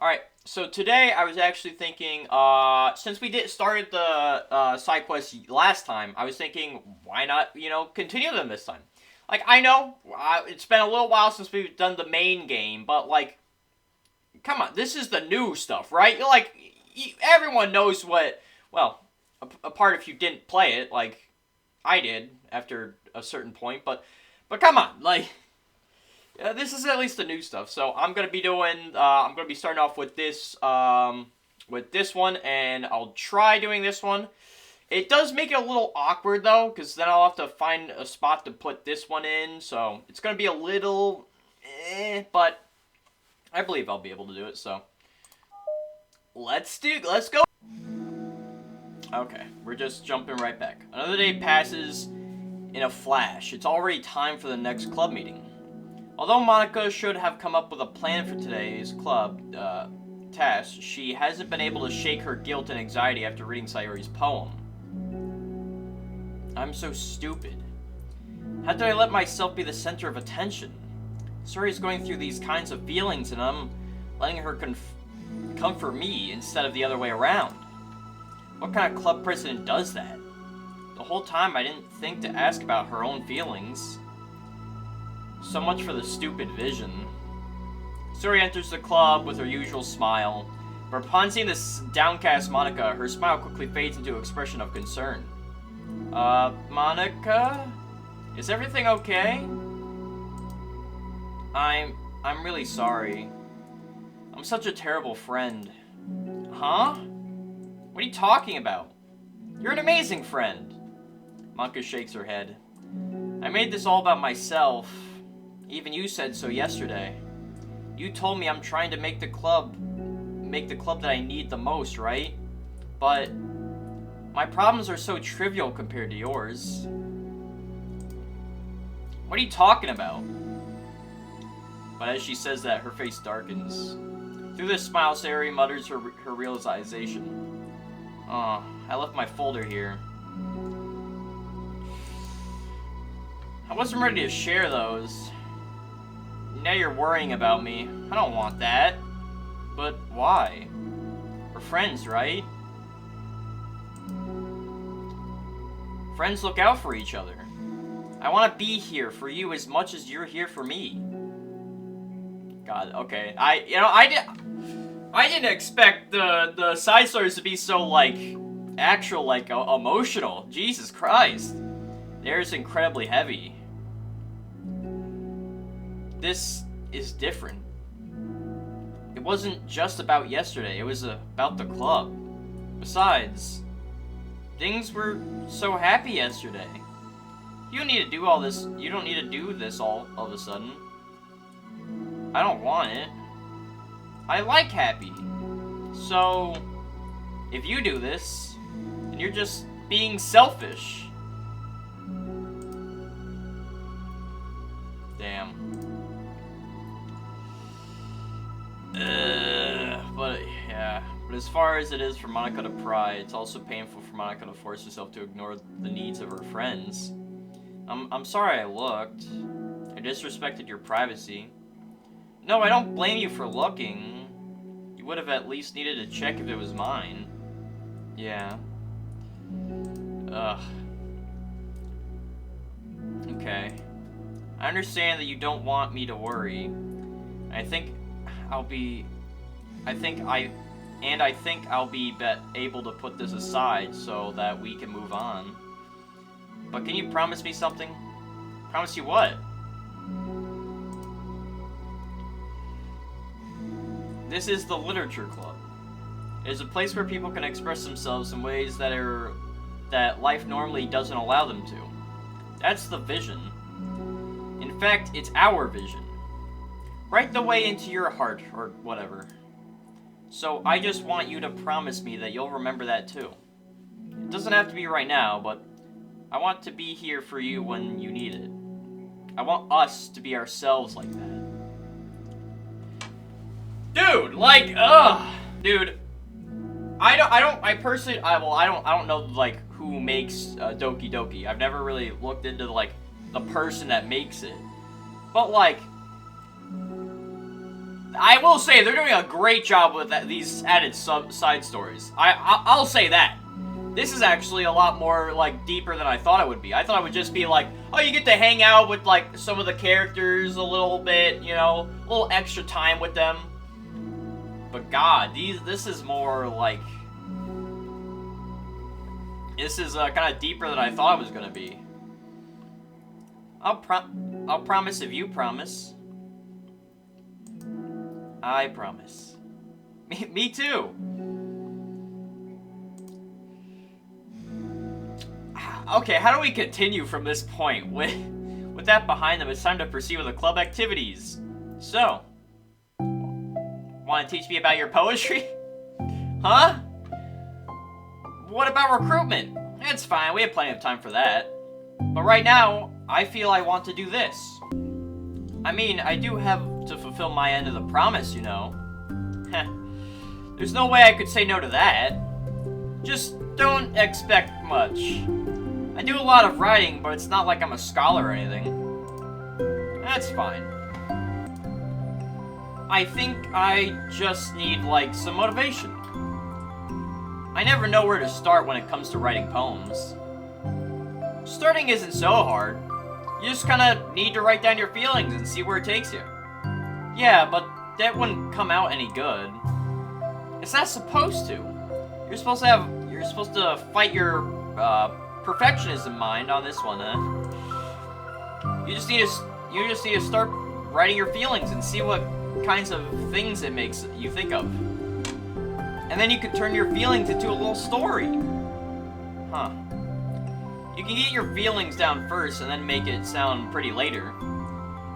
Alright, so today I was actually thinking, since we started the side quest last time, I was thinking, why not, continue them this time? Like, I know, it's been a little while since we've done the main game, but, like, come on, this is the new stuff, right? Like, everyone knows what, well, apart if you didn't play it, like I did after a certain point, but come on, like, this is at least the new stuff. So I'm gonna be doing, I'm gonna be starting off with this one, and I'll try doing this one. It does make it a little awkward though, because then I'll have to find a spot to put this one in. So it's gonna be a little, but I believe I'll be able to do it. So let's go. Okay, we're just jumping right back. Another day passes in a flash. It's already time for the next club meeting. Although Monica should have come up with a plan for today's club task, she hasn't been able to shake her guilt and anxiety after reading Sayori's poem. I'm so stupid. How did I let myself be the center of attention? Sayori's going through these kinds of feelings and I'm letting her comfort me instead of the other way around. What kind of club president does that? The whole time I didn't think to ask about her own feelings. So much for the stupid vision. Sayori enters the club with her usual smile, but upon seeing this downcast Monica, her smile quickly fades into an expression of concern. Monica? Is everything okay? I'm really sorry. I'm such a terrible friend. Huh? What are you talking about? You're an amazing friend. Monica shakes her head. I made this all about myself. Even you said so yesterday. You told me I'm trying to make the club that I need the most, right? But my problems are so trivial compared to yours. What are you talking about? But as she says that, her face darkens. Through this smile, Sayori mutters her realization. Oh, I left my folder here. I wasn't ready to share those. Now you're worrying about me. I don't want that. But why? We're friends, right? Friends look out for each other. I want to be here for you as much as you're here for me. God, okay. I didn't expect the side stories to be so, like, actual, like, emotional. Jesus Christ. Theirs incredibly heavy. This is different. It wasn't just about yesterday, it was about the club. Besides, things were so happy yesterday. You don't need to do all this, you don't need to do this all of a sudden. I don't want it. I like happy. So, if you do this, then you're just being selfish. Damn. But as far as it is for Monica to pry, it's also painful for Monica to force herself to ignore the needs of her friends. I'm sorry I looked. I disrespected your privacy. No, I don't blame you for looking. You would have at least needed to check if it was mine. Yeah. Ugh. Okay. I understand that you don't want me to worry. I think I'll be able to put this aside so that we can move on. But can you promise me something? Promise you what? This is the Literature Club. It is a place where people can express themselves in ways that life normally doesn't allow them to. That's the vision. In fact, it's our vision. Right the way into your heart, or whatever. So I just want you to promise me that you'll remember that too. It doesn't have to be right now, but I want to be here for you when you need it. I want us to be ourselves like that. Dude, like, dude. I don't know, like, who makes Doki Doki. I've never really looked into, like, the person that makes it. But, like, I will say they're doing a great job with these added side stories. I'll say that. This is actually a lot more, like, deeper than I thought it would be. I thought it would just be like, oh, you get to hang out with, like, some of the characters a little bit, you know, a little extra time with them. But God, this is more like, this is kind of deeper than I thought it was gonna be. I'll promise if you promise. I promise. Me too. Okay, how do we continue from this point? With that behind them, it's time to proceed with the club activities. So, want to teach me about your poetry? Huh? What about recruitment? It's fine, we have plenty of time for that. But right now, I feel I want to do this. I mean, I do have to fulfill my end of the promise, you know. There's no way I could say no to that. Just don't expect much. I do a lot of writing, but it's not like I'm a scholar or anything. That's fine. I think I just need, like, some motivation. I never know where to start when it comes to writing poems. Starting isn't so hard. You just kind of need to write down your feelings and see where it takes you. Yeah, but that wouldn't come out any good. It's not supposed to. You're supposed to fight your, perfectionism mind on this one, huh? You just need to start writing your feelings and see what kinds of things it makes you think of. And then you can turn your feelings into a little story. Huh. You can get your feelings down first and then make it sound pretty later.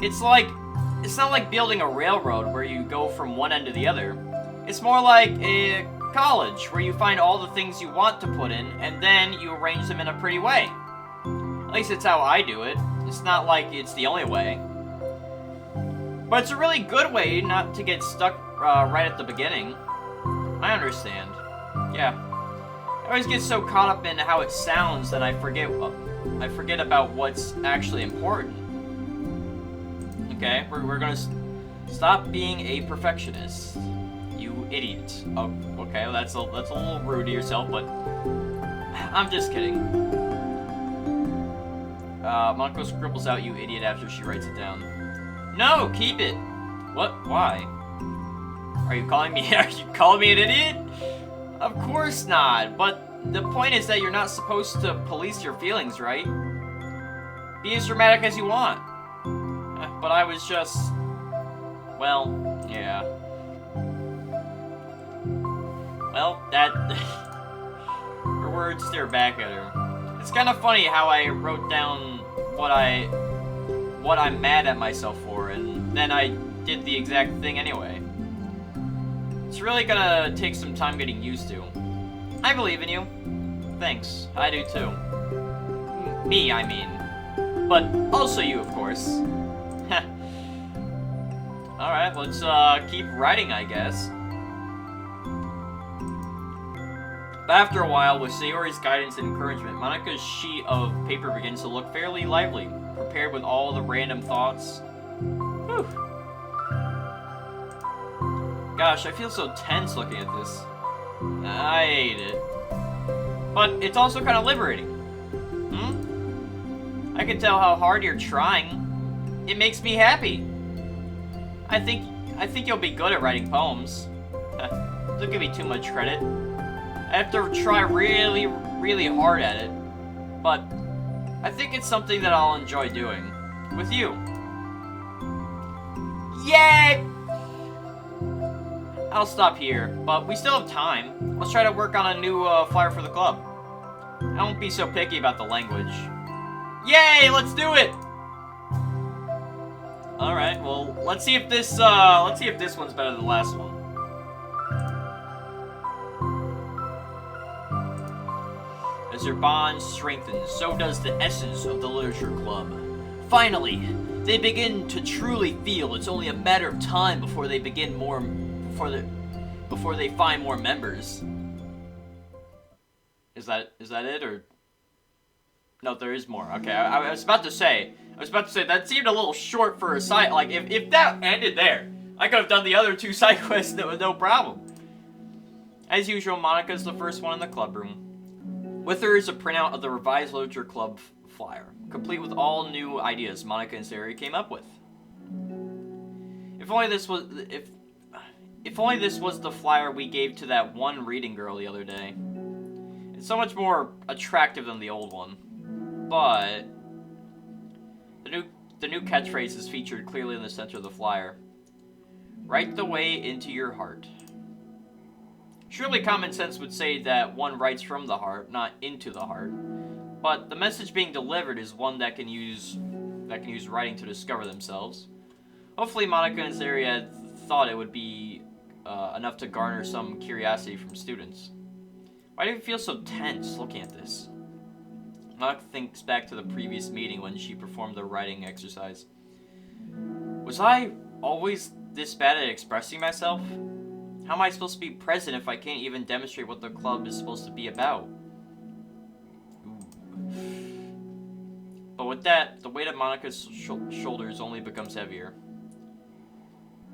It's not like building a railroad where you go from one end to the other. It's more like a college where you find all the things you want to put in and then you arrange them in a pretty way. At least it's how I do it. It's not like it's the only way. But it's a really good way not to get stuck right at the beginning. I understand. Yeah. I always get so caught up in how it sounds that I forget about what's actually important. Okay, we're gonna stop being a perfectionist. You idiot. Oh, okay, that's a little rude to yourself, but I'm just kidding. Monko scribbles out "you idiot" after she writes it down. No, keep it. What? Why? Are you calling me an idiot? Of course not. But the point is that you're not supposed to police your feelings, right? Be as dramatic as you want. But I was just, well, yeah. Well, that her words stare back at her. It's kind of funny how I wrote down what I'm mad at myself for, and then I did the exact thing anyway. It's really gonna take some time getting used to. I believe in you. Thanks. I do too. Me, I mean. But also you, of course. Alright, let's keep writing, I guess. But after a while, with Sayori's guidance and encouragement, Monika's sheet of paper begins to look fairly lively, prepared with all the random thoughts. Whew. Gosh, I feel so tense looking at this. I hate it. But it's also kind of liberating. I can tell how hard you're trying. It makes me happy. I think you'll be good at writing poems. Don't give me too much credit. I have to try really, really hard at it. But I think it's something that I'll enjoy doing. With you. Yay! I'll stop here, but we still have time. Let's try to work on a new flyer for the club. I won't be so picky about the language. Yay! Let's do it! Alright, well, let's see if this one's better than the last one. As your bond strengthens, so does the essence of the literature club. Finally, they begin to truly feel it's only a matter of time before they find more members. Is that it, or no? There is more. Okay, I was about to say that seemed a little short for a side. Like if that ended there, I could have done the other 2 side quests with no problem. As usual, Monica's the first one in the club room. With her is a printout of the revised Literature Club flyer, complete with all new ideas Monica and Sari came up with. If only this was the flyer we gave to that one reading girl the other day. It's so much more attractive than the old one. But the new catchphrase is featured clearly in the center of the flyer. Write the way into your heart. Surely common sense would say that one writes from the heart, not into the heart. But the message being delivered is one that can use writing to discover themselves. Hopefully Monica and Sari had thought it would be enough to garner some curiosity from students. Why do you feel so tense looking at this? Monica thinks back to the previous meeting when she performed the writing exercise. Was I always this bad at expressing myself? How am I supposed to be present if I can't even demonstrate what the club is supposed to be about? But with that, the weight of Monica's shoulders only becomes heavier.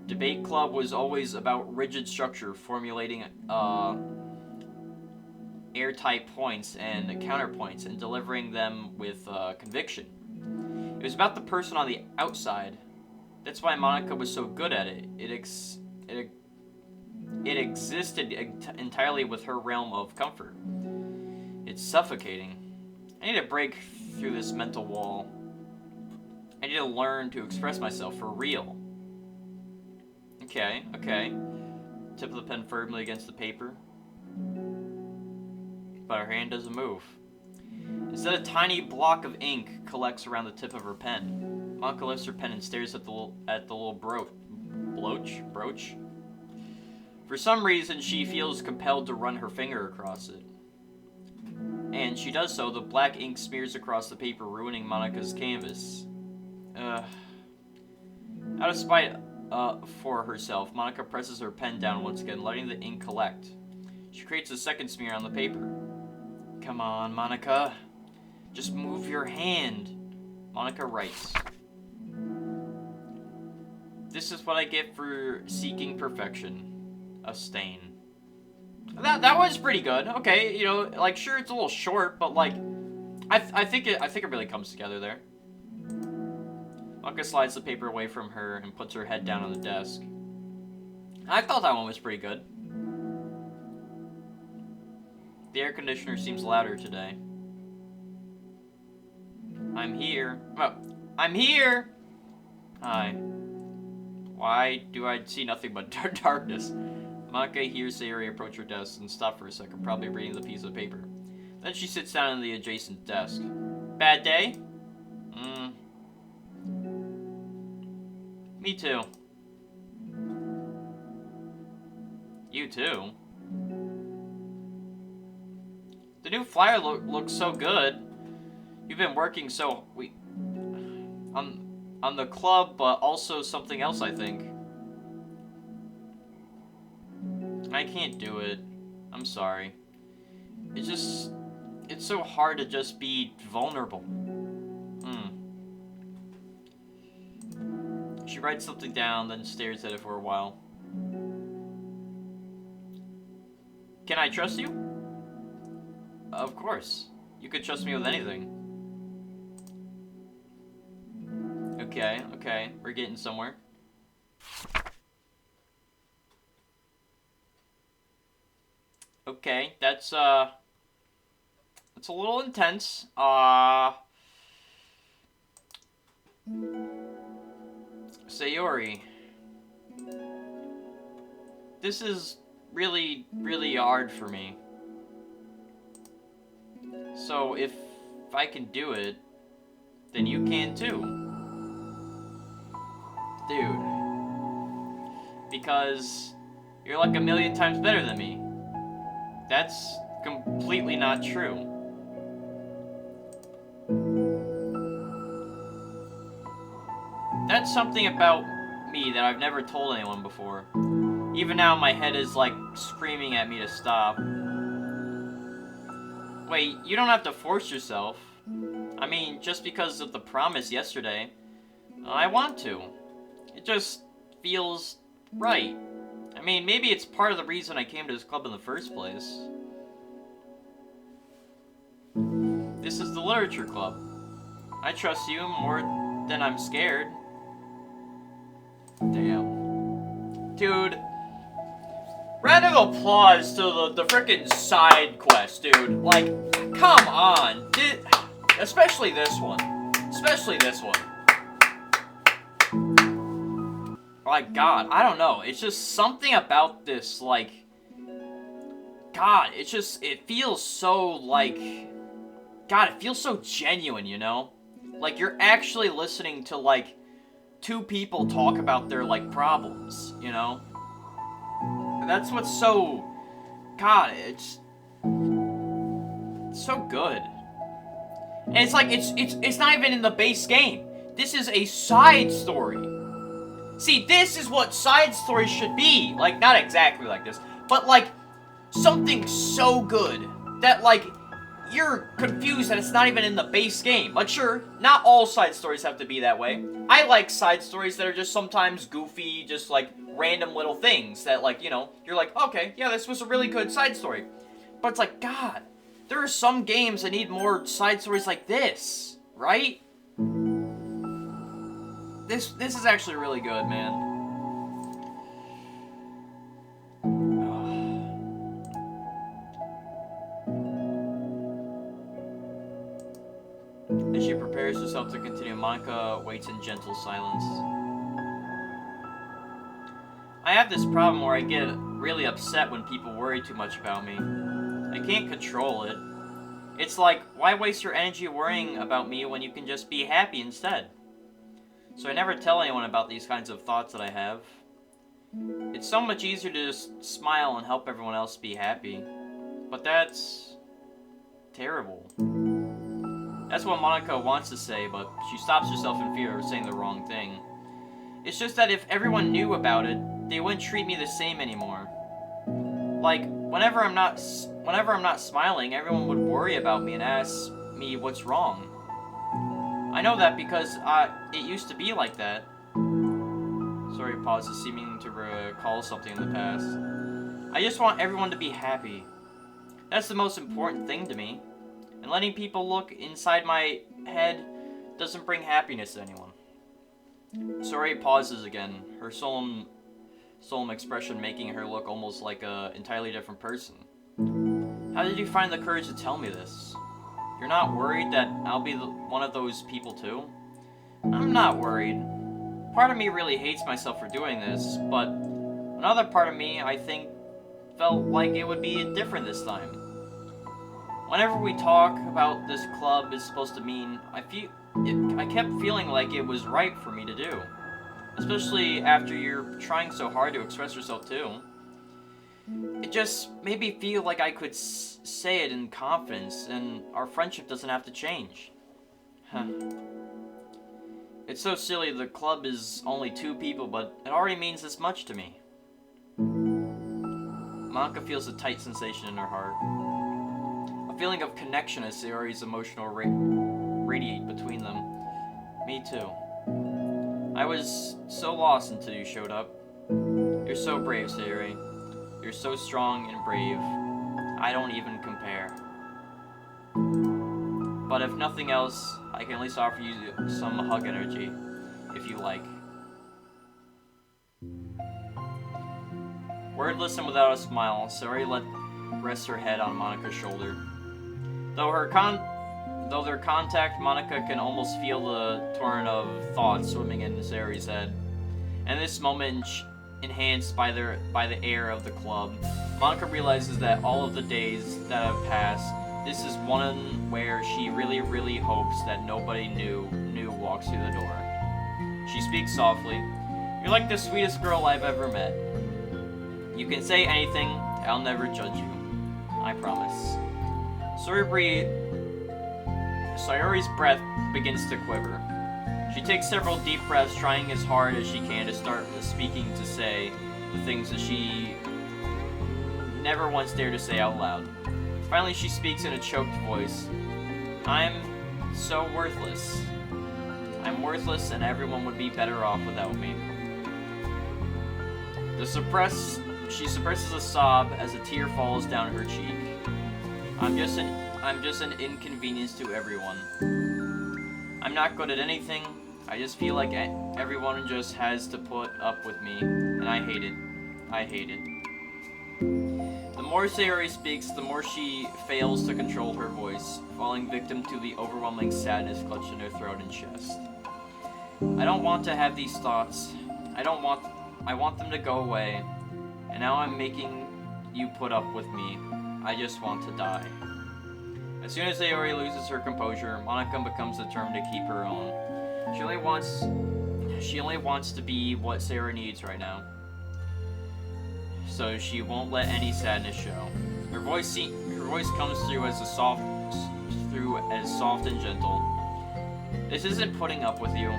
Debate club was always about rigid structure, formulating airtight points and counterpoints and delivering them with conviction. It was about the person on the outside. That's why Monica was so good at it. It existed entirely with her realm of comfort. It's suffocating. I need to break through this mental wall. I need to learn to express myself for real. Okay. Tip of the pen firmly against the paper. But her hand doesn't move. Instead, a tiny block of ink collects around the tip of her pen. Monica lifts her pen and stares at the little brooch. For some reason, she feels compelled to run her finger across it. And she does so, the black ink smears across the paper, ruining Monica's canvas. Out of spite for herself, Monica presses her pen down once again, letting the ink collect. She creates a second smear on the paper. Come on, Monica. Just move your hand. Monica writes. This is what I get for seeking perfection. A stain. That was pretty good. Okay, you know, like, sure, it's a little short, but like, I think it really comes together there. Monica slides the paper away from her and puts her head down on the desk. I thought that one was pretty good. The air conditioner seems louder today. I'm here. Oh, I'm here! Hi. Why do I see nothing but darkness? Monica hears Sari approach her desk and stop for a second, probably reading the piece of paper. Then she sits down on the adjacent desk. Bad day? Me too. You too? The new flyer looks so good. You've been working on the club, but also something else, I think. I can't do it. I'm sorry. It's so hard to just be vulnerable. She writes something down, then stares at it for a while. Can I trust you? Of course. You could trust me with anything. Okay. We're getting somewhere. Okay, that's a little intense. Sayori. This is really, really hard for me. So if I can do it, then you can too. Dude. Because you're like a million times better than me. That's completely not true. That's something about me that I've never told anyone before. Even now my head is like screaming at me to stop. Wait, you don't have to force yourself. I mean, just because of the promise yesterday. I want to. It just feels Right. I mean, maybe it's part of the reason I came to this club in the first place. This is the literature club. I trust you more than I'm scared. Damn. Dude. Round of applause to the frickin' side quest, dude. Like, come on. Especially this one. Especially this one. Like, God, I don't know. It's just something about this, like... God, it feels so, like... God, it feels so genuine, you know? Like, you're actually listening to, like, two people talk about their, like, problems, you know? That's what's so... God, it's so good. And it's like, it's not even in the base game. This is a side story. See, this is what side stories should be. Like, not exactly like this, but, like, something so good that, like, you're confused that it's not even in the base game. Like, sure, not all side stories have to be that way. I like side stories that are just sometimes goofy, just, like, random little things that, like, you know, you're like, okay, yeah, this was a really good side story. But it's like, God, there are some games that need more side stories like this, right? This is actually really good, man. As she prepares herself to continue, Monica waits in gentle silence. I have this problem where I get really upset when people worry too much about me. I can't control it. It's like, why waste your energy worrying about me when you can just be happy instead? So I never tell anyone about these kinds of thoughts that I have. It's so much easier to just smile and help everyone else be happy. But that's... terrible. That's what Monica wants to say, but she stops herself in fear of saying the wrong thing. It's just that if everyone knew about it, they wouldn't treat me the same anymore. Like, whenever I'm not smiling, everyone would worry about me and ask me what's wrong. I know that because it used to be like that. Sorry, pauses, seeming to recall something in the past. I just want everyone to be happy. That's the most important thing to me. And letting people look inside my head doesn't bring happiness to anyone. Sorry pauses again, her solemn expression making her look almost like an entirely different person. How did you find the courage to tell me this? You're not worried that I'll be one of those people too? I'm not worried. Part of me really hates myself for doing this, but another part of me, I think, felt like it would be different this time. Whenever we talk about this club is supposed to mean, I kept feeling like it was right for me to do. Especially after you're trying so hard to express yourself too. It just made me feel like I could say it in confidence, and our friendship doesn't have to change. Huh. It's so silly, the club is only 2 people, but it already means this much to me. Monica feels a tight sensation in her heart. A feeling of connection as Sayori's emotional radiate between them. Me too. I was so lost until you showed up. You're so brave, Sayori. You're so strong and brave. I don't even compare. But if nothing else, I can at least offer you some hug energy, if you like. Wordless and without a smile, Sayori rests her head on Monica's shoulder. Though their contact, Monica can almost feel the torrent of thoughts swimming in Sayori's head. And this moment, enhanced by the air of the club, Monica realizes that all of the days that have passed, this is one where she really, really hopes that nobody new walks through the door. She speaks softly. You're like the sweetest girl I've ever met. You can say anything, I'll never judge you. I promise. Sayori's breath begins to quiver. She takes several deep breaths, trying as hard as she can to start speaking, to say the things that she never once dared to say out loud. Finally, she speaks in a choked voice. I'm so worthless. I'm worthless, and everyone would be better off without me. She suppresses a sob as a tear falls down her cheek. I'm just an inconvenience to everyone. I'm not good at anything. I just feel like everyone just has to put up with me, and I hate it. I hate it. The more Sayori speaks, the more she fails to control her voice, falling victim to the overwhelming sadness clutched in her throat and chest. I don't want to have these thoughts. I want them to go away. And now I'm making you put up with me. I just want to die. As soon as Sayori loses her composure, Monica becomes determined to keep her own. She only wants to be what Sayori needs right now. So she won't let any sadness show. Her voice comes through as soft and gentle. This isn't putting up with you.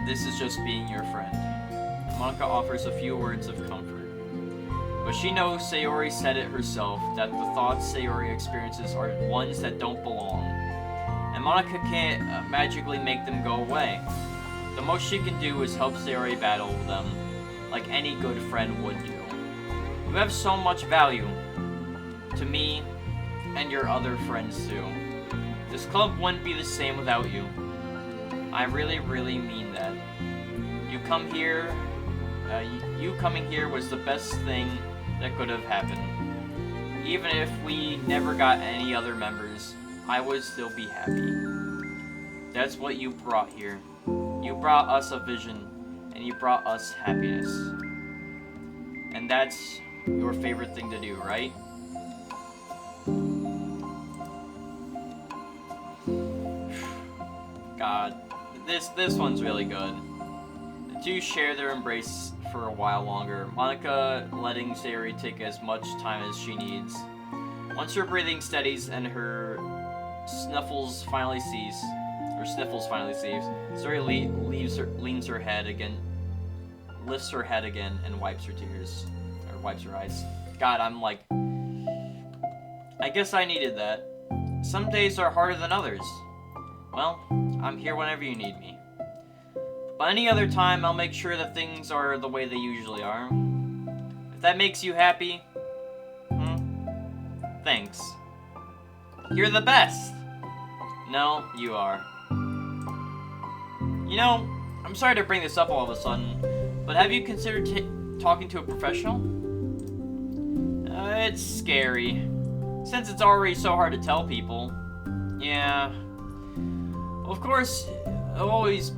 This is just being your friend. Monica offers a few words of comfort. But she knows Sayori said it herself, that the thoughts Sayori experiences are ones that don't belong. And Monica can't magically make them go away. The most she can do is help Sayori battle them, like any good friend would do. You have so much value to me and your other friends too. This club wouldn't be the same without you. I really, really mean that. You coming here was the best thing that could have happened. Even if we never got any other members, I would still be happy. That's what you brought here. You brought us a vision, and you brought us happiness. And that's your favorite thing to do, right? God, this one's really good. The two share their embrace for a while longer, Monica letting Sayori take as much time as she needs. Once her breathing steadies and her sniffles finally cease, Sayori lifts her head again, and wipes her eyes. God, I'm like, I guess I needed that. Some days are harder than others. Well, I'm here whenever you need me. But any other time, I'll make sure that things are the way they usually are. If that makes you happy, thanks. You're the best! No, you are. You know, I'm sorry to bring this up all of a sudden, but have you considered talking to a professional? It's scary, since it's already so hard to tell people. Yeah. Well, of course, it'll always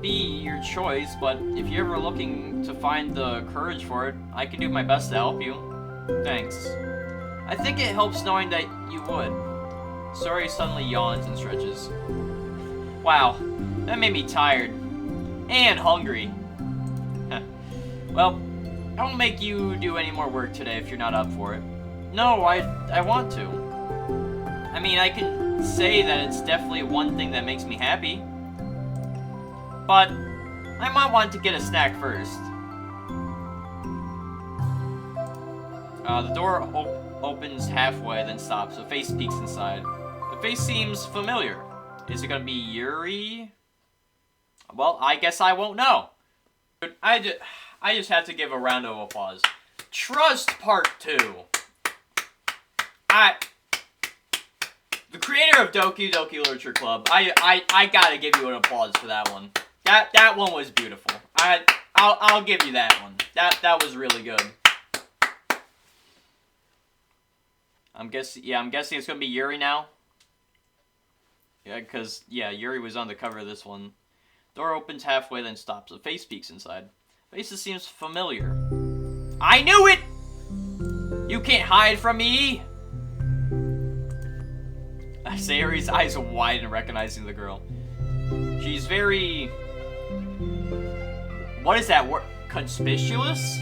be your choice, but if you're ever looking to find the courage for it, I can do my best to help you. Thanks. I think it helps knowing that you would. Sayori suddenly yawns and stretches. Wow, that made me tired. And hungry. Well, I won't make you do any more work today if you're not up for it. No, I want to. I mean, I can say that it's definitely one thing that makes me happy. But I might want to get a snack first. The door opens halfway, then stops. A face peeks inside. The face seems familiar. Is it gonna be Yuri? Well, I guess I won't know. I just have to give a round of applause. Trust Part 2. The creator of Doki Doki Literature Club. I gotta give you an applause for that one. That one was beautiful. I'll give you that one. That was really good. I'm guessing it's gonna be Yuri now. Yeah, because Yuri was on the cover of this one. Door opens halfway, then stops. A face peeks inside. Faces seems familiar. I knew it! You can't hide from me! Sayori's eyes widen, recognizing the girl. She's very... What is that word? Conspicuous?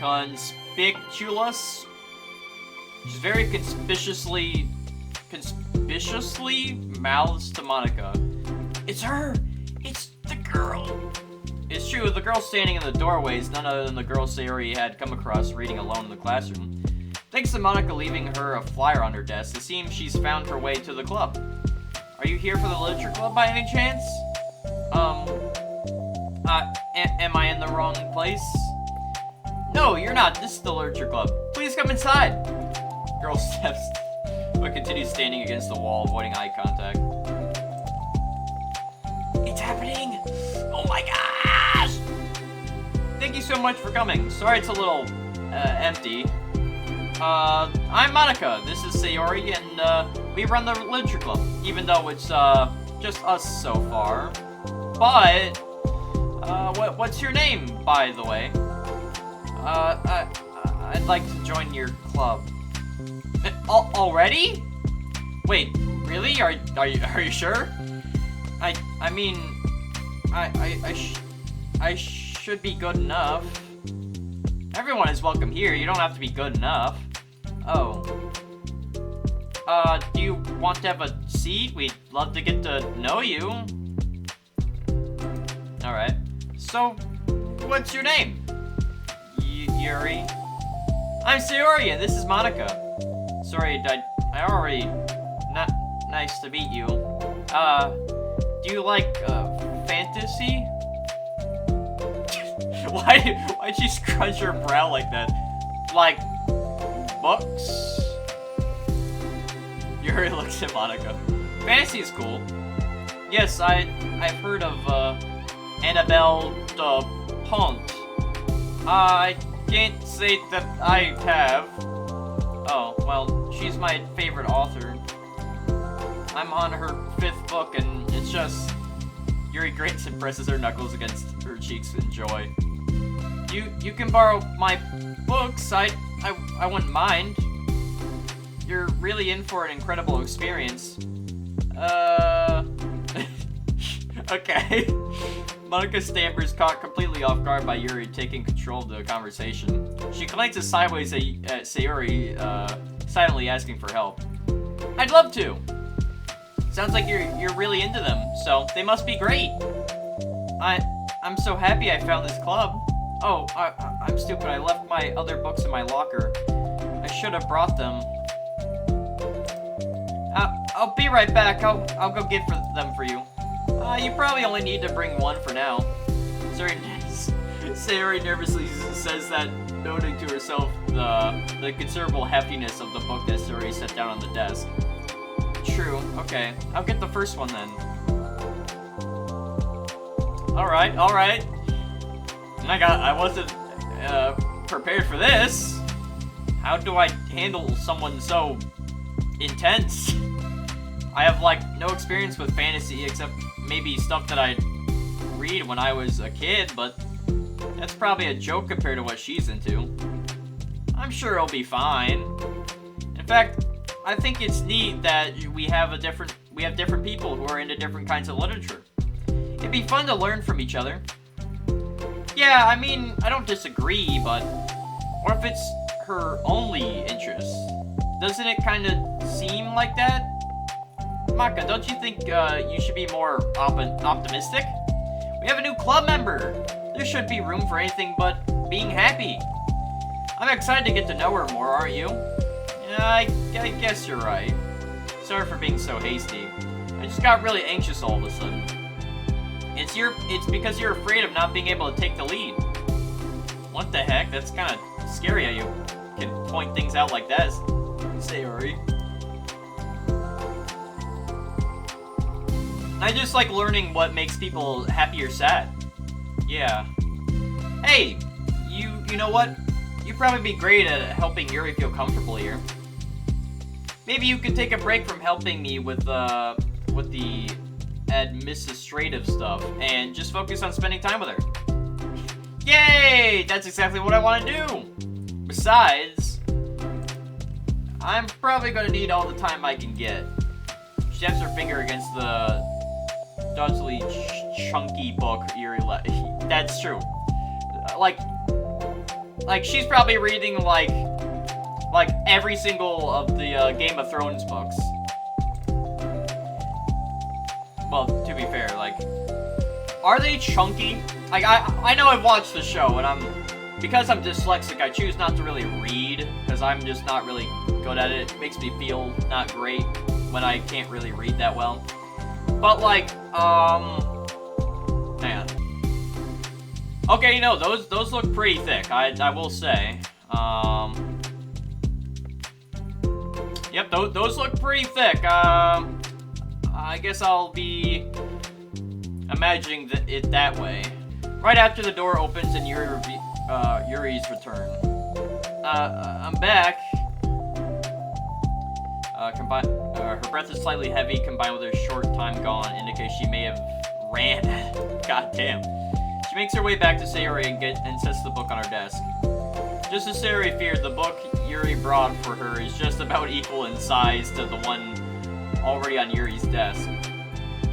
Conspicuous? She's very conspicuously mouths to Monica. It's her! It's the girl! It's true, the girl standing in the doorway is none other than the girl Sayori had come across reading alone in the classroom. Thanks to Monica leaving her a flyer on her desk, it seems she's found her way to the club. Are you here for the literature club by any chance? Am I in the wrong place? No, you're not. This is the literature club. Please come inside. Girl steps, but continues standing against the wall, avoiding eye contact. It's happening! Oh my gosh! Thank you so much for coming. Sorry it's a little, empty. I'm Monica. This is Sayori, and, we run the literature club, even though it's, just us so far. But, what's your name, by the way? I'd like to join your club. Already? Wait, really? Are you sure? I mean, I should be good enough. Everyone is welcome here. You don't have to be good enough. Oh. Do you want to have a seat? We'd love to get to know you. Alright. So, what's your name? Yuri. I'm Sayori, and this is Monica. Sorry, I already... Not nice to meet you. Do you like, fantasy? Why'd she scrunch her brow like that? Like, books? Yuri looks at Monica. Fantasy is cool. Yes, I've heard of, Annabelle de Pont. I can't say that I have. Oh, well, she's my favorite author. I'm on her 5th book, and it's just... Yuri grins and presses her knuckles against her cheeks in joy. You can borrow my books, I wouldn't mind. You're really in for an incredible experience. Okay. Monica stammers, caught completely off guard by Yuri taking control of the conversation. She glances sideways at Sayori, silently asking for help. I'd love to. Sounds like you're really into them, so they must be great. I'm so happy I found this club. Oh, I'm stupid. I left my other books in my locker. I should have brought them. I'll be right back. I'll go get them for you. You probably only need to bring one for now. Sayori nervously says that, noting to herself the considerable heftiness of the book that Sayori set down on the desk. True. Okay. I'll get the first one then. Alright. I wasn't prepared for this. How do I handle someone so intense? I have, like, no experience with fantasy except maybe stuff that I read when I was a kid, but that's probably a joke compared to what she's into. I'm sure it'll be fine. In fact, I think it's neat that we have different people who are into different kinds of literature. It'd be fun to learn from each other. Yeah, I mean, I don't disagree, but what if it's her only interest? Doesn't it kind of seem like that? Maka, don't you think you should be more optimistic? We have a new club member. There should be room for anything but being happy. I'm excited to get to know her more, aren't you? Yeah, I guess you're right. Sorry for being so hasty. I just got really anxious all of a sudden. It's because you're afraid of not being able to take the lead. What the heck? That's kind of scary how you can point things out like that, Sayori. I just like learning what makes people happy or sad. Yeah. Hey, you know what? You'd probably be great at helping Yuri feel comfortable here. Maybe you could take a break from helping me with the administrative stuff and just focus on spending time with her. Yay! That's exactly what I want to do! Besides, I'm probably gonna need all the time I can get. She taps her finger against the dodgily chunky book Yuri That's true. Like she's probably reading like every single of the Game of Thrones books. Well, to be fair, like, are they chunky? Like, I know I've watched the show, and because I'm dyslexic, I choose not to really read, because I'm just not really good at it. It makes me feel not great when I can't really read that well. But, like, hang on. Okay, you know, those look pretty thick, I will say. Yep, those look pretty thick. I guess I'll be imagining it that way. Right after the door opens and Yuri's return. I'm back. Her breath is slightly heavy, combined with her short time gone, indicates she may have ran. God damn. She makes her way back to Sayori and sets the book on her desk. Just as Sayori feared, the book Yuri brought for her is just about equal in size to the one already on Yuri's desk.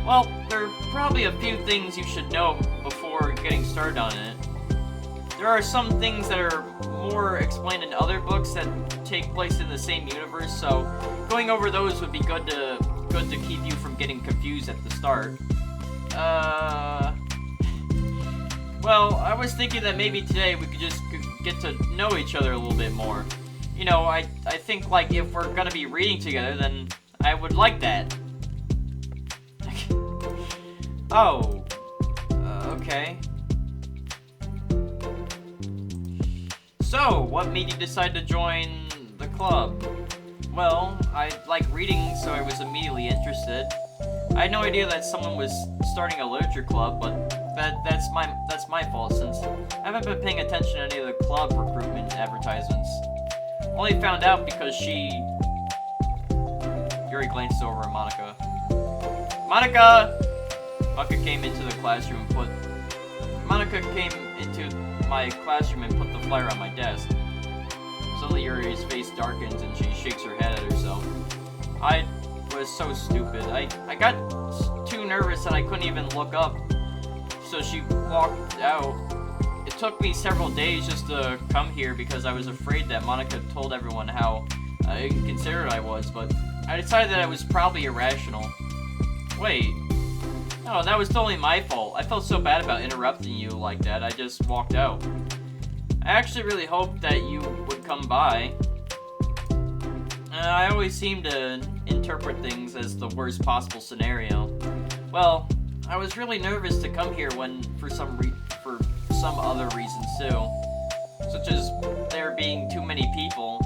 Well, there are probably a few things you should know before getting started on it. There are some things that are more explained in other books that take place in the same universe, so going over those would be good to keep you from getting confused at the start. Well, I was thinking that maybe today we could just get to know each other a little bit more. You know, I think, like, if we're gonna be reading together, then I would like that. Oh. Okay. So, what made you decide to join the club? Well, I like reading, so I was immediately interested. I had no idea that someone was starting a literature club, but that's my fault, since I haven't been paying attention to any of the club recruitment advertisements. Only found out because Yuri glanced over at Monika. Monika came into my classroom and put the flyer on my desk. Suddenly Yuri's face darkens and she shakes her head at herself. I was so stupid. I got too nervous that I couldn't even look up. So she walked out. It took me several days just to come here because I was afraid that Monika told everyone how inconsiderate I was, but I decided that I was probably irrational. Wait. No, that was totally my fault. I felt so bad about interrupting you like that, I just walked out. I actually really hoped that you would come by. I always seem to interpret things as the worst possible scenario. Well, I was really nervous to come here for some other reasons too, such as there being too many people.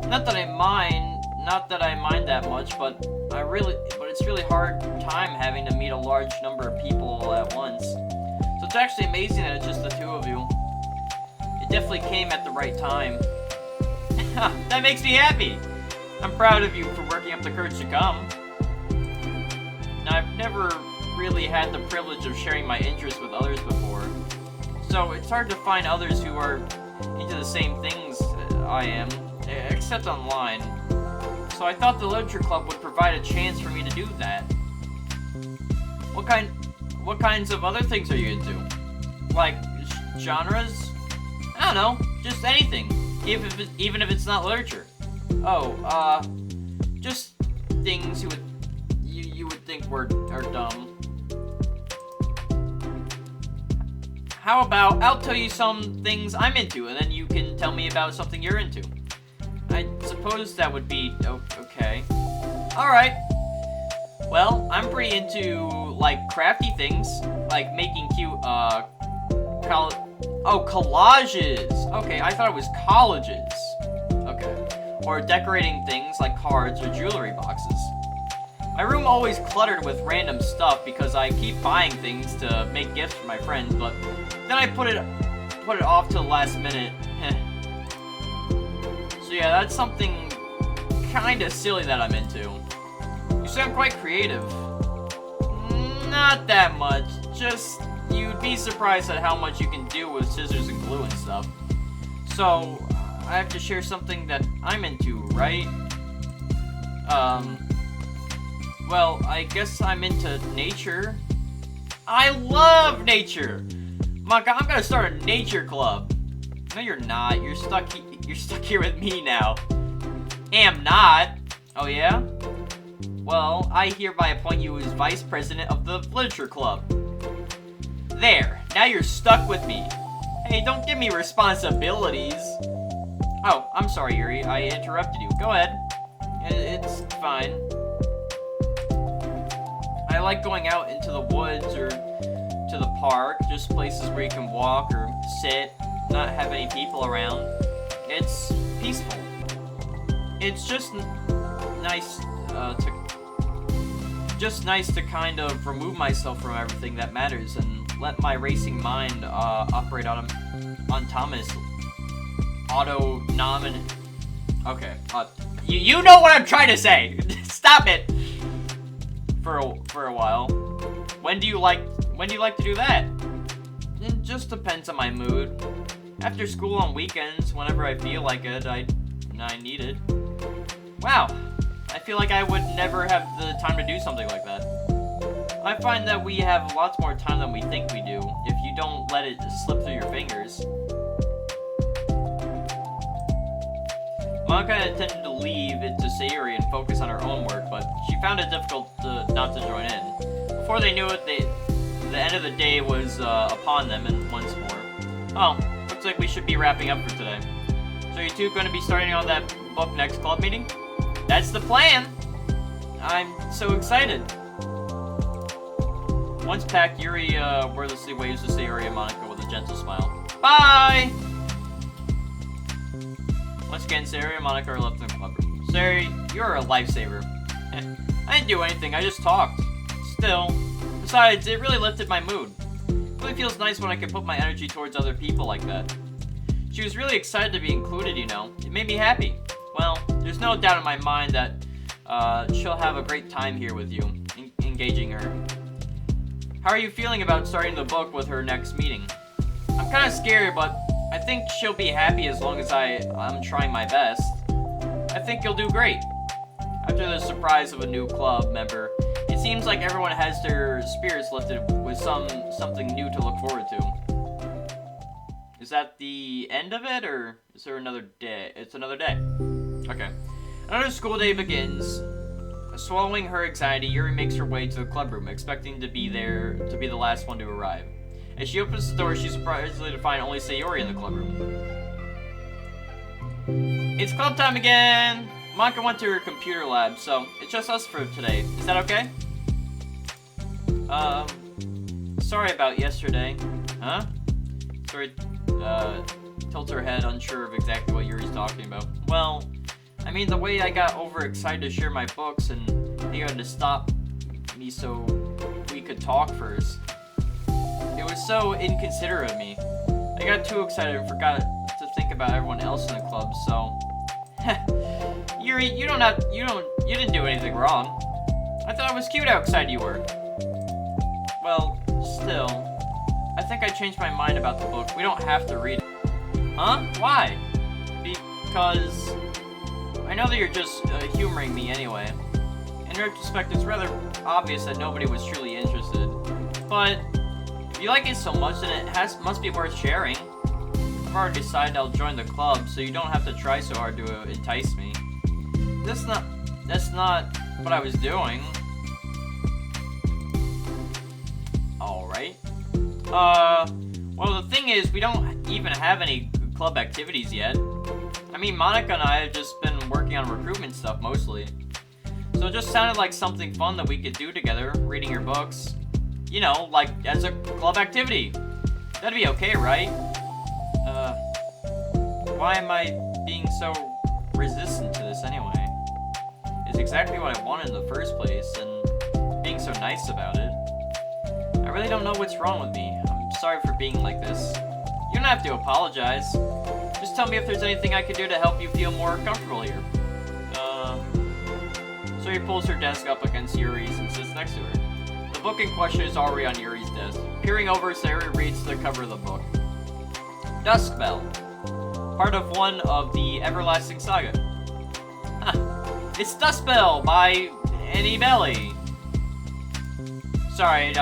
Not that I mind that much, but it's really hard time having to meet a large number of people at once. So it's actually amazing that it's just the two of you. It definitely came at the right time. That makes me happy. I'm proud of you for working up the courage to come. Now, I've never really had the privilege of sharing my interests with others before, so it's hard to find others who are into the same things I am, except online. So I thought the literature club would provide a chance for me to do that. What kinds of other things are you into? Like, genres? I don't know, just anything, even if it's not literature. Oh, just things you would think are dumb. How about I'll tell you some things I'm into, and then you can tell me about something you're into. I suppose that would be okay. Alright. Well, I'm pretty into, like, crafty things, like making cute, collages. Okay, I thought it was colleges. Okay. Or decorating things like cards or jewelry boxes. My room always cluttered with random stuff because I keep buying things to make gifts for my friends, but then I put it off to the last minute. So yeah, that's something kinda silly that I'm into. You sound quite creative. Not that much, just you'd be surprised at how much you can do with scissors and glue and stuff. So, I have to share something that I'm into, right? Well, I guess I'm into nature. I love nature! Monika, I'm gonna start a nature club. No, you're not. You're stuck here with me now. Am not. Oh, yeah? Well, I hereby appoint you as vice president of the literature club. There. Now you're stuck with me. Hey, don't give me responsibilities. Oh, I'm sorry, Yuri. I interrupted you. Go ahead. It's fine. I like going out into the woods or to to the park, just places where you can walk or sit, not have any people around. It's peaceful. It's just nice to kind of remove myself from everything that matters and let my racing mind operate on autonomous, okay, you know what I'm trying to say. Stop it. For a while. When do you like to do that? It just depends on my mood. After school on weekends, whenever I feel like it, I need it. Wow, I feel like I would never have the time to do something like that. I find that we have lots more time than we think we do if you don't let it slip through your fingers. Monica intended to leave it to Sayuri and focus on her own work, but she found it difficult not to join in. Before they knew it, the end of the day was upon them, and once more. Oh, looks like we should be wrapping up for today. So you two going to be starting on that book next club meeting? That's the plan! I'm so excited. Once packed, Yuri wordlessly waves to Sayuri and Monica with a gentle smile. Bye! Once again, Sayuri and Monica are left in the clubroom. Sayuri, you're a lifesaver. I didn't do anything, I just talked. Still. Besides, it really lifted my mood. It really feels nice when I can put my energy towards other people like that. She was really excited to be included, you know. It made me happy. Well, there's no doubt in my mind that she'll have a great time here with you, engaging her. How are you feeling about starting the book with her next meeting? I'm kind of scared, but I think she'll be happy as long as I'm trying my best. I think you'll do great. After the surprise of a new club member, it seems like everyone has their spirits lifted with something new to look forward to. Is that the end of it, or is there another day? It's another day. Okay. Another school day begins. Swallowing her anxiety, Yuri makes her way to the clubroom, expecting to be the last one to arrive. As she opens the door, she's surprised to find only Sayuri in the clubroom. It's club time again! Monica went to her computer lab, so it's just us for today. Is that okay? Sorry about yesterday. Huh? Sorry, tilts her head, unsure of exactly what Yuri's talking about. Well, I mean, the way I got overexcited to share my books and you had to stop me so we could talk first. It was so inconsiderate of me. I got too excited and forgot to think about everyone else in the club, so... Yuri, you didn't do anything wrong. I thought it was cute how excited you were. Well, still, I think I changed my mind about the book. We don't have to read it. Huh? Why? Because I know that you're just humoring me anyway. In retrospect, it's rather obvious that nobody was truly interested. But if you like it so much, then it must be worth sharing. I've already decided I'll join the club, so you don't have to try so hard to entice me. That's not what I was doing. Alright. Well, the thing is, we don't even have any club activities yet. I mean, Monica and I have just been working on recruitment stuff mostly. So it just sounded like something fun that we could do together, reading your books. You know, like as a club activity. That'd be okay, right? Why am I being so resistant to this anyway? It's exactly what I wanted in the first place, and being so nice about it. I really don't know what's wrong with me. I'm sorry for being like this. You don't have to apologize. Just tell me if there's anything I can do to help you feel more comfortable here. So he pulls her desk up against Yuri's and sits next to her. The book in question is already on Yuri's desk. Peering over, Sayuri reads the cover of the book. Dusk Bell. Part of one of the Everlasting Saga. It's Dusk Bell by Annie Belly. Sorry,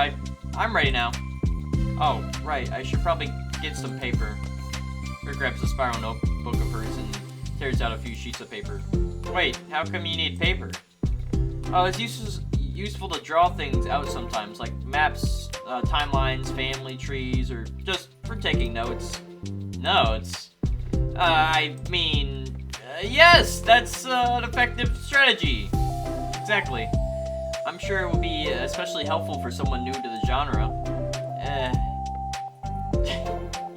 I'm ready now. Oh, right, I should probably get some paper. Her grabs a spiral notebook of hers and tears out a few sheets of paper. Wait, how come you need paper? Oh, it's useful to draw things out sometimes, like maps, timelines, family trees, or just for taking notes. Notes? I mean, yes, that's an effective strategy. Exactly. I'm sure it will be especially helpful for someone new to the genre.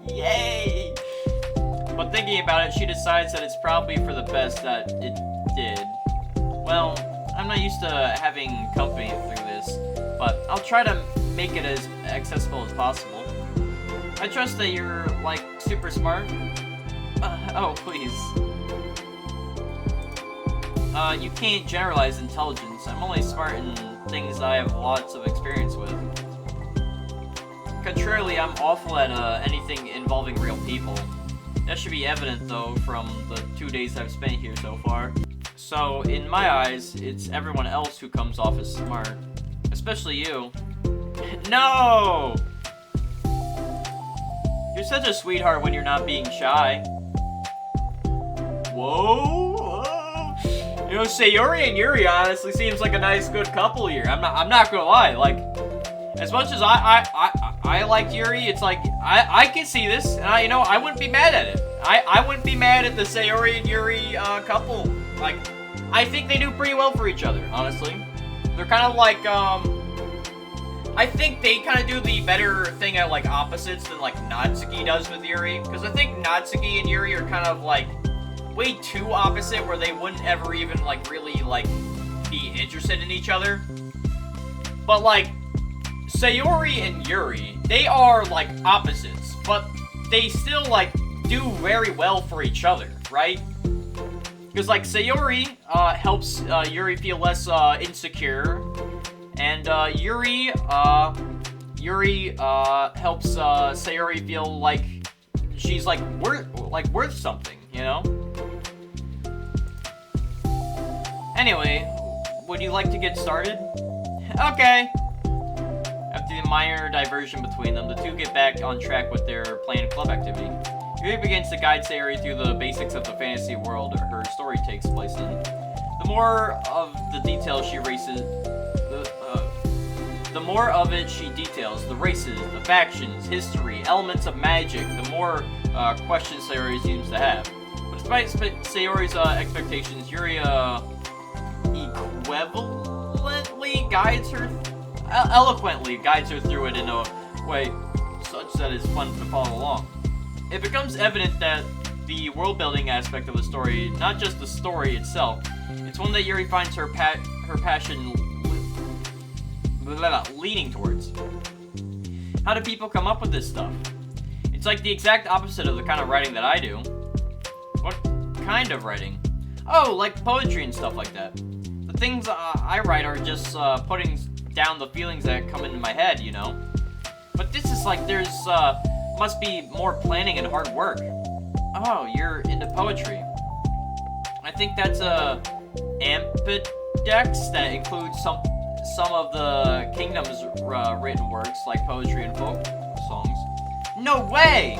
Yay! But thinking about it, she decides that it's probably for the best that it did. Well, I'm not used to having company through this, but I'll try to make it as accessible as possible. I trust that you're, like, super smart. Oh, please. You can't generalize intelligence. I'm only smart in things I have lots of experience with. Contrarily, I'm awful at anything involving real people. That should be evident, though, from the 2 days I've spent here so far. So, in my eyes, it's everyone else who comes off as smart. Especially you. No! You're such a sweetheart when you're not being shy. Whoa! You know, Sayori and Yuri honestly seems like a nice, good couple here. I'm not gonna lie. Like, as much as I like Yuri, it's like I can see this, and I wouldn't be mad at it. I wouldn't be mad at the Sayori and Yuri couple. Like, I think they do pretty well for each other. Honestly, they're kind of like I think they kind of do the better thing at like opposites than like Natsuki does with Yuri, because I think Natsuki and Yuri are kind of like way too opposite, where they wouldn't ever even like really like be interested in each other. But like Sayori and Yuri, they are like opposites, but they still like do very well for each other, right? Because like Sayori helps Yuri feel less insecure, and Yuri helps Sayori feel like she's like worth something, you know? Anyway, would you like to get started? Okay. After the minor diversion between them, the two get back on track with their planned club activity. Yuri begins to guide Sayori through the basics of the fantasy world her story takes place in. The more of the details she races, the more of it she details. The races, the factions, history, elements of magic, the more questions Sayori seems to have. But despite Sayori's expectations, Yuri eloquently guides her through it in a way such that it's fun to follow along. It becomes evident that the world-building aspect of the story, not just the story itself, it's one that Yuri finds her passion leaning towards. How do people come up with this stuff? It's like the exact opposite of the kind of writing that I do. What kind of writing? Oh, like poetry and stuff like that. The things I write are just putting down the feelings that come into my head, you know? But this is like there's must be more planning and hard work. Oh, you're into poetry. I think that's a ampidex that includes some of the kingdom's written works, like poetry and folk songs. No way!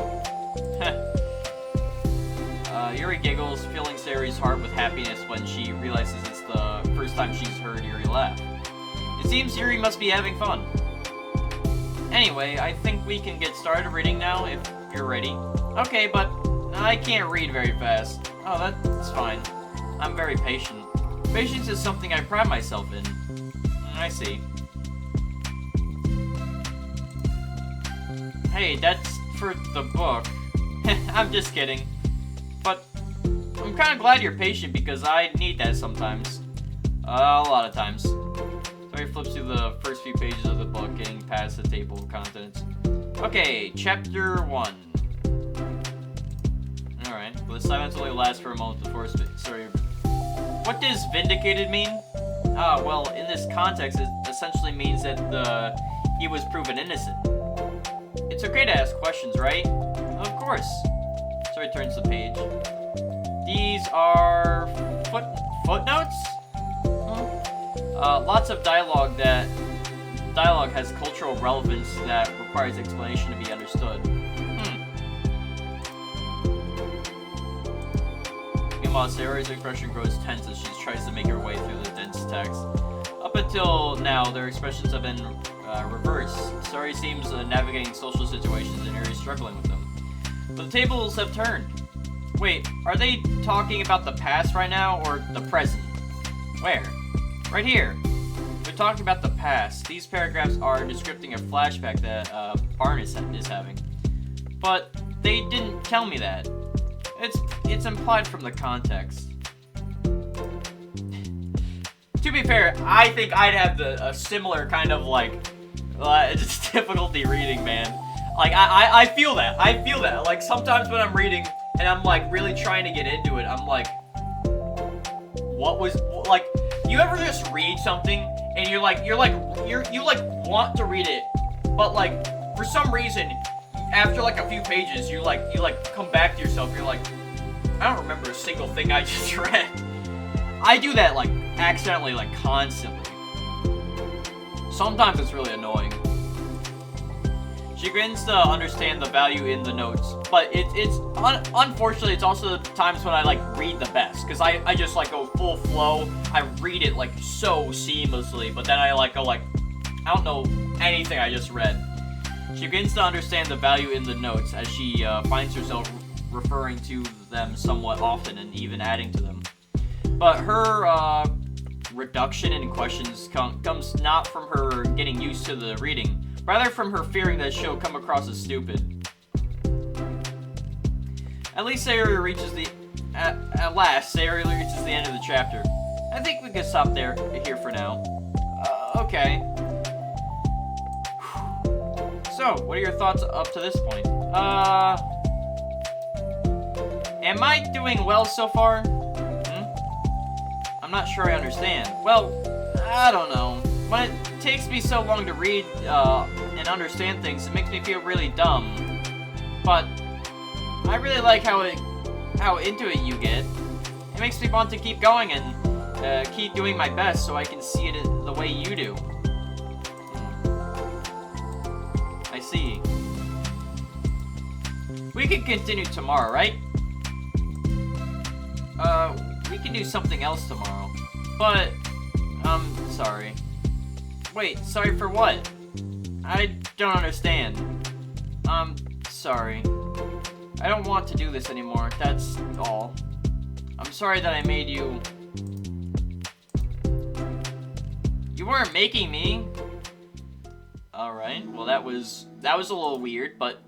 Yuri giggles, filling Sayori's heart with happiness when she realizes it's the first time she's heard Yuri laugh. It seems Yuri must be having fun. Anyway, I think we can get started reading now, if you're ready. Okay, but I can't read very fast. Oh, that's fine. I'm very patient. Patience is something I pride myself in. I see. Hey, that's for the book. I'm just kidding. But I'm kind of glad you're patient, because I need that sometimes. A lot of times. So he flips through the first few pages of the book, getting past the table of contents. Okay, chapter 1. Alright, well, the silence only lasts for a moment before sorry. What does vindicated mean? Ah, well, in this context, it essentially means that he was proven innocent. It's okay to ask questions, right? Of course. So he turns the page. These are footnotes? Lots of dialogue has cultural relevance that requires explanation to be understood. Meanwhile, Sayori's expression grows tense as she tries to make her way through the dense text. Up until now, their expressions have been reversed. Sayori seems navigating social situations and Yuri's struggling with them. But the tables have turned. Wait, are they talking about the past right now, or the present? Where? Right here. talking about the past. These paragraphs are describing a flashback that Barn is having. But they didn't tell me that. It's implied from the context. To be fair, I think I'd have a similar kind of like just difficulty reading, man. Like I feel that. I feel that. Like sometimes when I'm reading and I'm like really trying to get into it, I'm like, what was like? You ever just read something and you want to read it, but like for some reason, after like a few pages, you come back to yourself. You're like, I don't remember a single thing I just read. I do that like accidentally, like constantly. Sometimes it's really annoying. She begins to understand the value in the notes, but unfortunately it's also the times when I like read the best, because I just like go full flow. I read it like so seamlessly, but then I like go like, I don't know anything I just read. She begins to understand the value in the notes as she finds herself referring to them somewhat often and even adding to them. But her reduction in questions comes not from her getting used to the reading, rather from her fearing that she'll come across as stupid. At last, Sayori reaches the end of the chapter. I think we can stop here for now. Okay. So, what are your thoughts up to this point? Am I doing well so far? I'm not sure I understand. Well, I don't know. When it takes me so long to read and understand things, it makes me feel really dumb. But I really like how into it you get. It makes me want to keep going and keep doing my best so I can see it the way you do. I see. We can continue tomorrow, right? We can do something else tomorrow. But, sorry. Wait, sorry for what? I don't understand. Sorry. I don't want to do this anymore, that's all. I'm sorry that I made you... You weren't making me! Alright, well that was a little weird, but...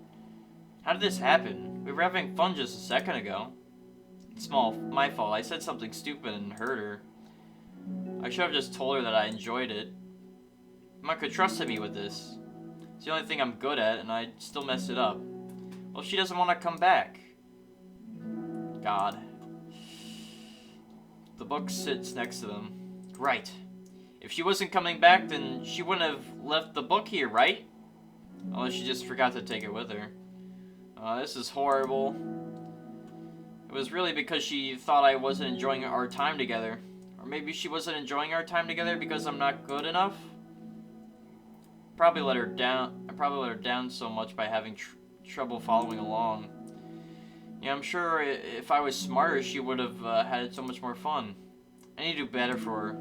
How did this happen? We were having fun just a second ago. It's my fault. I said something stupid and hurt her. I should have just told her that I enjoyed it. Emma could trust me with this. It's the only thing I'm good at, and I still messed it up. Well, she doesn't want to come back. God. The book sits next to them. Right. If she wasn't coming back, then she wouldn't have left the book here, right? Unless she just forgot to take it with her. This is horrible. It was really because she thought I wasn't enjoying our time together. Or maybe she wasn't enjoying our time together because I'm not good enough? I probably let her down so much by having trouble following along. Yeah, I'm sure if I was smarter, she would have had so much more fun. I need to do better for her.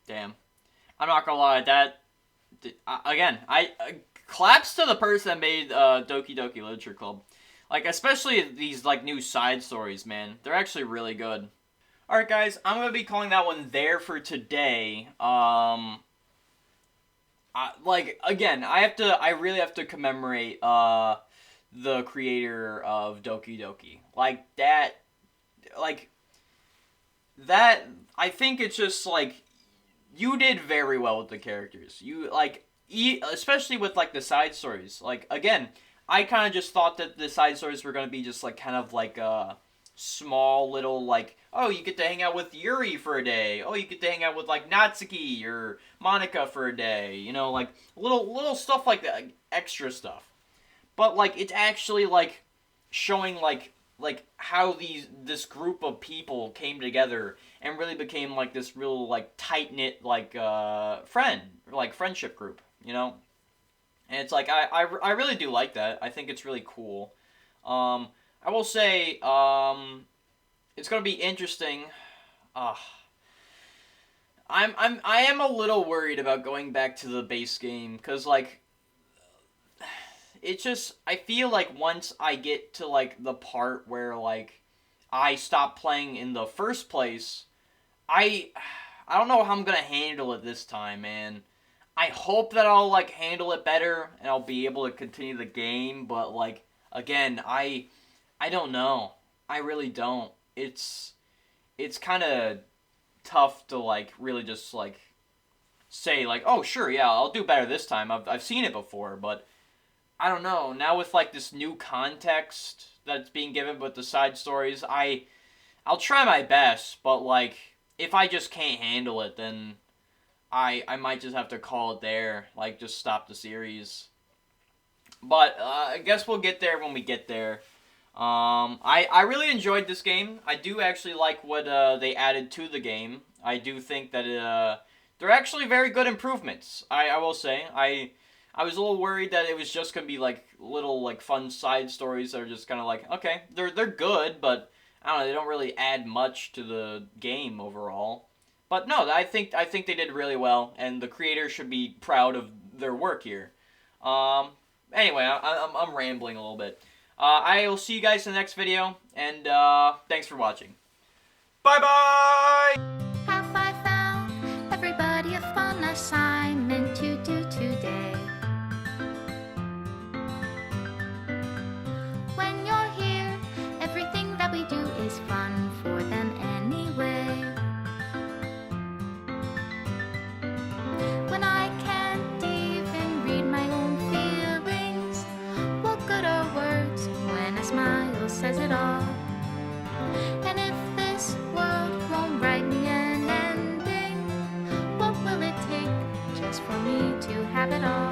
Damn. I'm not gonna lie, I claps to the person that made Doki Doki Literature Club. Like, especially these, like, new side stories, man. They're actually really good. Alright, guys, I'm gonna be calling that one there for today. Again, I really have to commemorate, the creator of Doki Doki. I think it's just, like, you did very well with the characters. You, like, especially with, like, the side stories. Like, again, I kind of just thought that the side stories were going to be just, like, kind of like, small little, like, oh, you get to hang out with Yuri for a day. Oh, you get to hang out with, like, Natsuki or Monica for a day. You know, like, little stuff like that, like, extra stuff. But, like, it's actually, like, showing, like how this group of people came together and really became, like, this real, like, tight-knit, like, friendship group, you know? And it's like, I really do like that. I think it's really cool. I will say, it's gonna be interesting. I am a little worried about going back to the base game, because, like, it's just, I feel like once I get to, like, the part where, like, I stop playing in the first place, I I don't know how I'm gonna handle it this time, man. I hope that I'll like handle it better and I'll be able to continue the game, but like again, I don't know. I really don't. It's kind of tough to like really just like say like, "Oh, sure, yeah, I'll do better this time. I've seen it before," but I don't know. Now with like this new context that's being given with the side stories, I'll try my best, but like if I just can't handle it, then I might just have to call it there, like just stop the series. But I guess we'll get there when we get there. I really enjoyed this game. I do actually like what they added to the game. I do think that they're actually very good improvements. I will say. I was a little worried that it was just gonna be like little like fun side stories that are just kind of like, okay, they're good, but I don't know, they don't really add much to the game overall. But no, I think they did really well, and the creators should be proud of their work here. Um, anyway, I'm rambling a little bit. I will see you guys in the next video, and thanks for watching. Bye bye! Have I found everybody a fun assignment to do today? When you're here, everything that we do is fun for them anyway. When I can't even read my own feelings, what good are words when a smile says it all? And if this world won't write me an ending, what will it take just for me to have it all?